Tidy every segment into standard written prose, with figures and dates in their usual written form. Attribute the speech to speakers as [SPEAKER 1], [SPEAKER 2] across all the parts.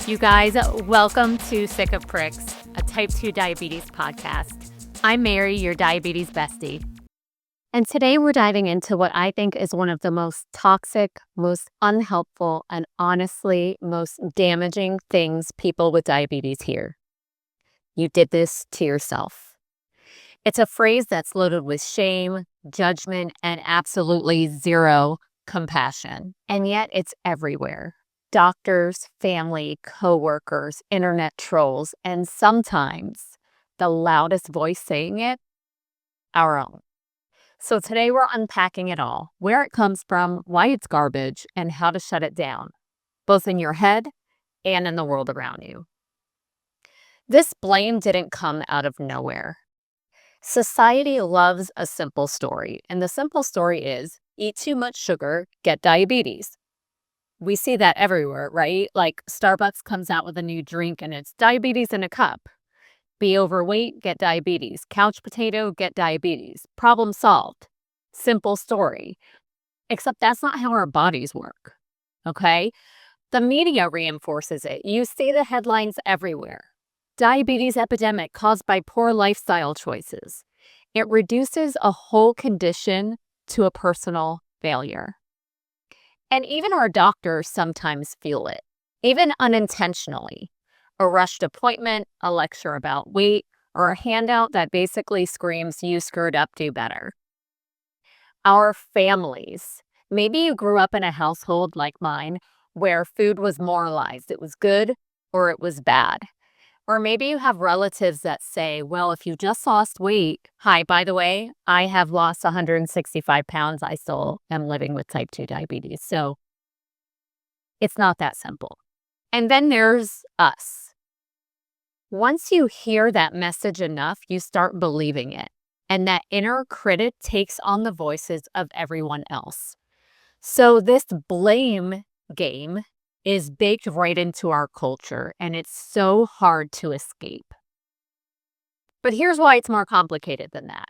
[SPEAKER 1] You guys, welcome to Sick of Pricks, a type 2 diabetes podcast. I'm Mary, your diabetes bestie. And today we're diving into what I think is one of the most toxic, most unhelpful, and honestly most damaging things people with diabetes hear. You did this to yourself. It's a phrase that's loaded with shame, judgment, and absolutely zero compassion. And yet it's everywhere. Doctors, family, coworkers, internet trolls, and sometimes the loudest voice saying it, our own. So today we're unpacking it all, where it comes from, why it's garbage, and how to shut it down, both in your head and in the world around you. This blame didn't come out of nowhere. Society loves a simple story, and the simple story is eat too much sugar, get diabetes. We see that everywhere, right? Like Starbucks comes out with a new drink and it's diabetes in a cup. Be overweight, get diabetes. Couch potato, get diabetes. Problem solved. Simple story. Except that's not how our bodies work, okay? The media reinforces it. You see the headlines everywhere. Diabetes epidemic caused by poor lifestyle choices. It reduces a whole condition to a personal failure. And even our doctors sometimes feel it, even unintentionally. A rushed appointment, a lecture about weight, or a handout that basically screams, "You screwed up, do better." Our families. Maybe you grew up in a household like mine where food was moralized. It was good or it was bad. Or maybe you have relatives that say, well, if you just lost weight, hi, by the way, I have lost 165 pounds. I still am living with type 2 diabetes. So it's not that simple. And then there's us. Once you hear that message enough, you start believing it. And that inner critic takes on the voices of everyone else. So this blame game is baked right into our culture, and it's so hard to escape. But here's why it's more complicated than that.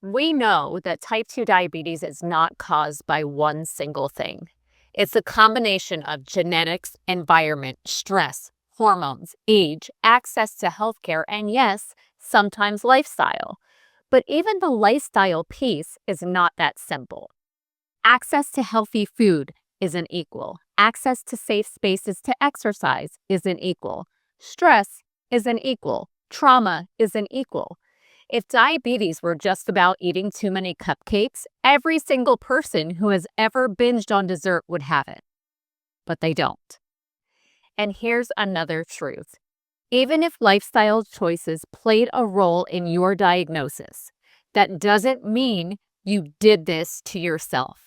[SPEAKER 1] We know that type 2 diabetes is not caused by one single thing. It's a combination of genetics, environment, stress, hormones, age, access to healthcare, and yes, sometimes lifestyle. But even the lifestyle piece is not that simple. Access to healthy food isn't equal. Access to safe spaces to exercise isn't equal. Stress isn't equal. Trauma isn't equal. If diabetes were just about eating too many cupcakes, every single person who has ever binged on dessert would have it. But they don't. And here's another truth. Even if lifestyle choices played a role in your diagnosis, that doesn't mean you did this to yourself.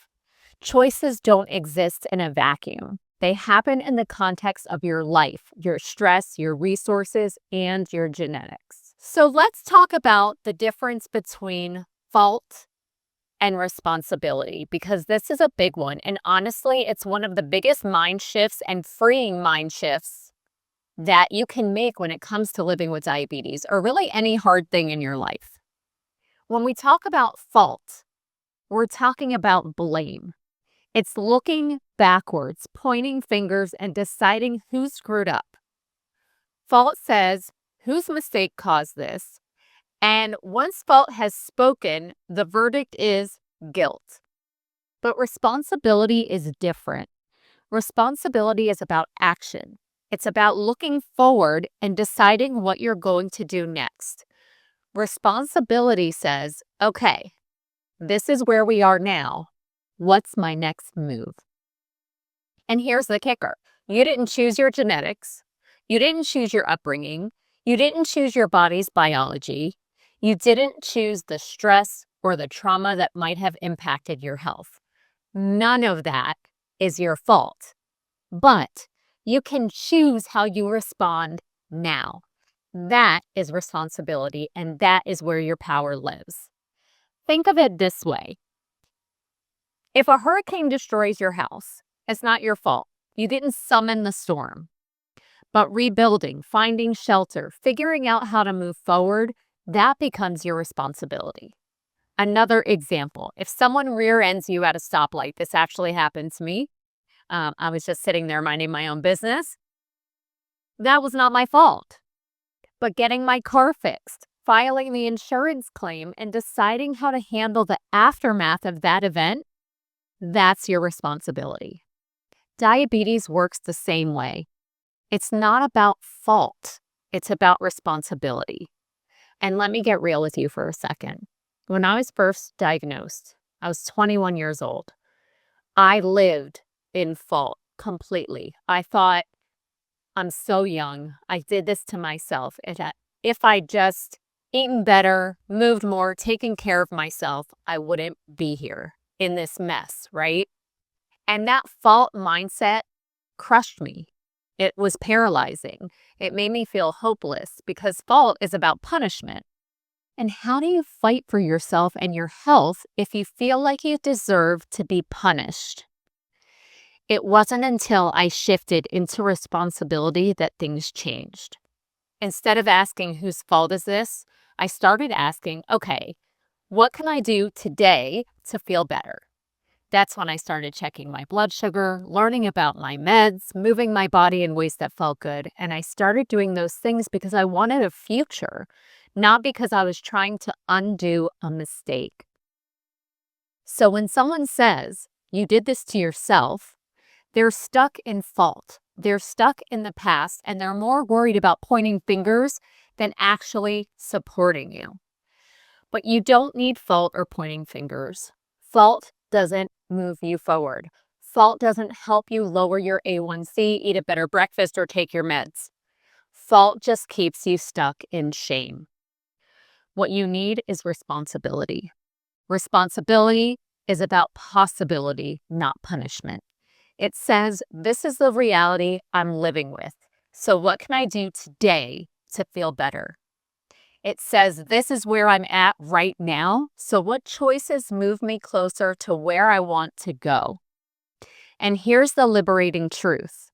[SPEAKER 1] Choices don't exist in a vacuum. They happen in the context of your life, your stress, your resources, and your genetics. So let's talk about the difference between fault and responsibility, because this is a big one. And honestly, it's one of the biggest mind shifts and freeing mind shifts that you can make when it comes to living with diabetes, or really any hard thing in your life. When we talk about fault, we're talking about blame. It's looking backwards, pointing fingers, and deciding who screwed up. Fault says, whose mistake caused this? And once fault has spoken, the verdict is guilt. But responsibility is different. Responsibility is about action. It's about looking forward and deciding what you're going to do next. Responsibility says, okay, this is where we are now. What's my next move? And here's the kicker. You didn't choose your genetics. You didn't choose your upbringing. You didn't choose your body's biology. You didn't choose the stress or the trauma that might have impacted your health. None of that is your fault. But you can choose how you respond now. That is responsibility, and that is where your power lives. Think of it this way. If a hurricane destroys your house, it's not your fault. You didn't summon the storm. But rebuilding, finding shelter, figuring out how to move forward, that becomes your responsibility. Another example, if someone rear ends you at a stoplight, this actually happened to me. I was just sitting there minding my own business. That was not my fault. But getting my car fixed, filing the insurance claim, and deciding how to handle the aftermath of that event, that's your responsibility. Diabetes works the same way. It's not about fault. It's about responsibility. And let me get real with you for a second. When I was first diagnosed, I was 21 years old. I lived in fault completely. I thought, I'm so young. I did this to myself. If I just eaten better, moved more, taken care of myself, I wouldn't be here in this mess, right? And that fault mindset crushed me. It was paralyzing. It made me feel hopeless because fault is about punishment. And how do you fight for yourself and your health if you feel like you deserve to be punished? It wasn't until I shifted into responsibility that things changed. Instead of asking whose fault is this, I started asking, okay, what can I do today to feel better? That's when I started checking my blood sugar, learning about my meds, moving my body in ways that felt good. And I started doing those things because I wanted a future, not because I was trying to undo a mistake. So when someone says, you did this to yourself, they're stuck in fault. They're stuck in the past, and they're more worried about pointing fingers than actually supporting you. But you don't need fault or pointing fingers. Fault doesn't move you forward. Fault doesn't help you lower your A1C, eat a better breakfast, or take your meds. Fault just keeps you stuck in shame. What you need is responsibility. Responsibility is about possibility, not punishment. It says, this is the reality I'm living with. So what can I do today to feel better? It says, this is where I'm at right now. So what choices move me closer to where I want to go? And here's the liberating truth.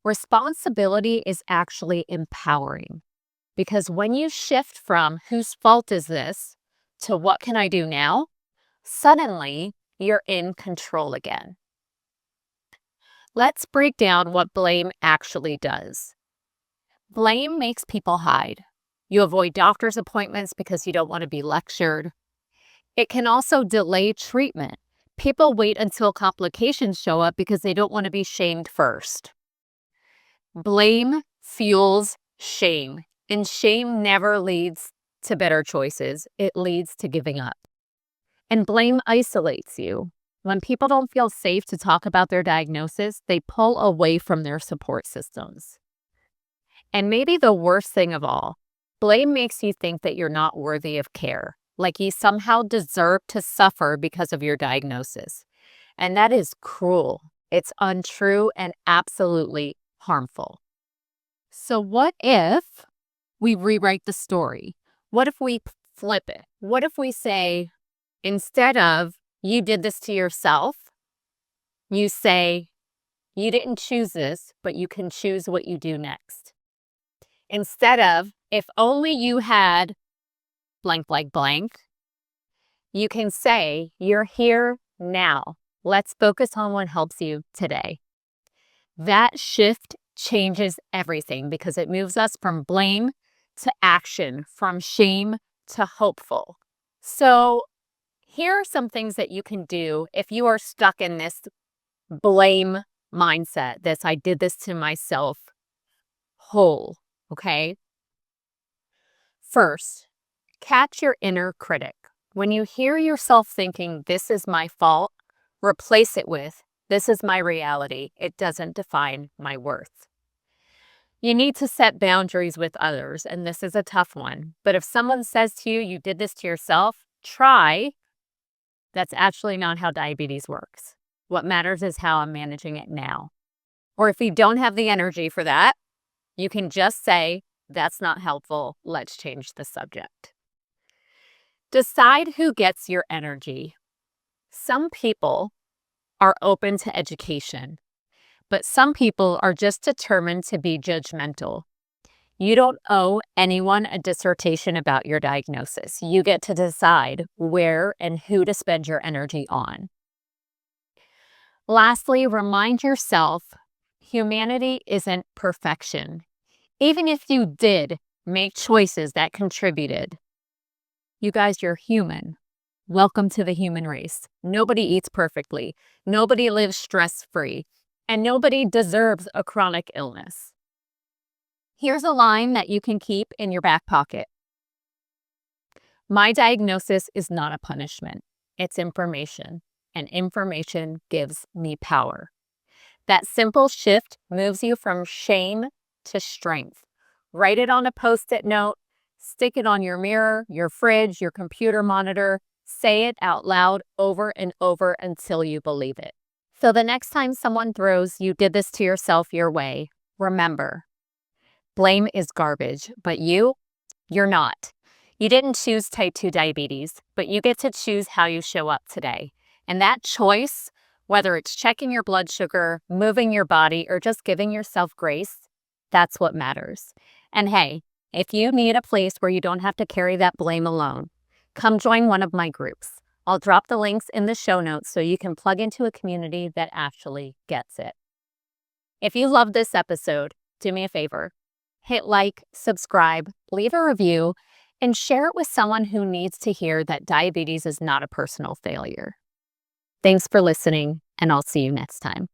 [SPEAKER 1] Responsibility is actually empowering, because when you shift from whose fault is this to what can I do now, suddenly you're in control again. Let's break down what blame actually does. Blame makes people hide. You avoid doctor's appointments because you don't want to be lectured. It can also delay treatment. People wait until complications show up because they don't want to be shamed first. Blame fuels shame, and shame never leads to better choices. It leads to giving up. And blame isolates you. When people don't feel safe to talk about their diagnosis, they pull away from their support systems. And maybe the worst thing of all, blame makes you think that you're not worthy of care, like you somehow deserve to suffer because of your diagnosis. And that is cruel. It's untrue and absolutely harmful. So what if we rewrite the story? What if we flip it? What if we say, instead of you did this to yourself, you say, you didn't choose this, but you can choose what you do next. Instead of, if only you had blank, blank, blank, you can say, you're here now. Let's focus on what helps you today. That shift changes everything because it moves us from blame to action, from shame to hopeful. So here are some things that you can do if you are stuck in this blame mindset, this I did this to myself hole, okay? First, catch your inner critic. When you hear yourself thinking, this is my fault, replace it with, this is my reality. It doesn't define my worth. You need to set boundaries with others, and this is a tough one. But if someone says to you, you did this to yourself, try. That's actually not how diabetes works. What matters is how I'm managing it now. Or if you don't have the energy for that, you can just say, that's not helpful. Let's change the subject. Decide who gets your energy. Some people are open to education, but some people are just determined to be judgmental. You don't owe anyone a dissertation about your diagnosis. You get to decide where and who to spend your energy on. Lastly, remind yourself, humanity isn't perfection. Even if you did make choices that contributed, you guys, you're human. Welcome to the human race. Nobody eats perfectly. Nobody lives stress-free. And nobody deserves a chronic illness. Here's a line that you can keep in your back pocket. My diagnosis is not a punishment. It's information. And information gives me power. That simple shift moves you from shame to strength. Write it on a Post-it note. Stick it on your mirror, your fridge, your computer monitor. Say it out loud over and over until you believe it. So the next time someone throws "you did this to yourself" your way, remember, blame is garbage, but you're not. You didn't choose type 2 diabetes, but you get to choose how you show up today. And that choice, whether it's checking your blood sugar, moving your body, or just giving yourself grace, that's what matters. And hey, if you need a place where you don't have to carry that blame alone, come join one of my groups. I'll drop the links in the show notes so you can plug into a community that actually gets it. If you love this episode, do me a favor. Hit like, subscribe, leave a review, and share it with someone who needs to hear that diabetes is not a personal failure. Thanks for listening, and I'll see you next time.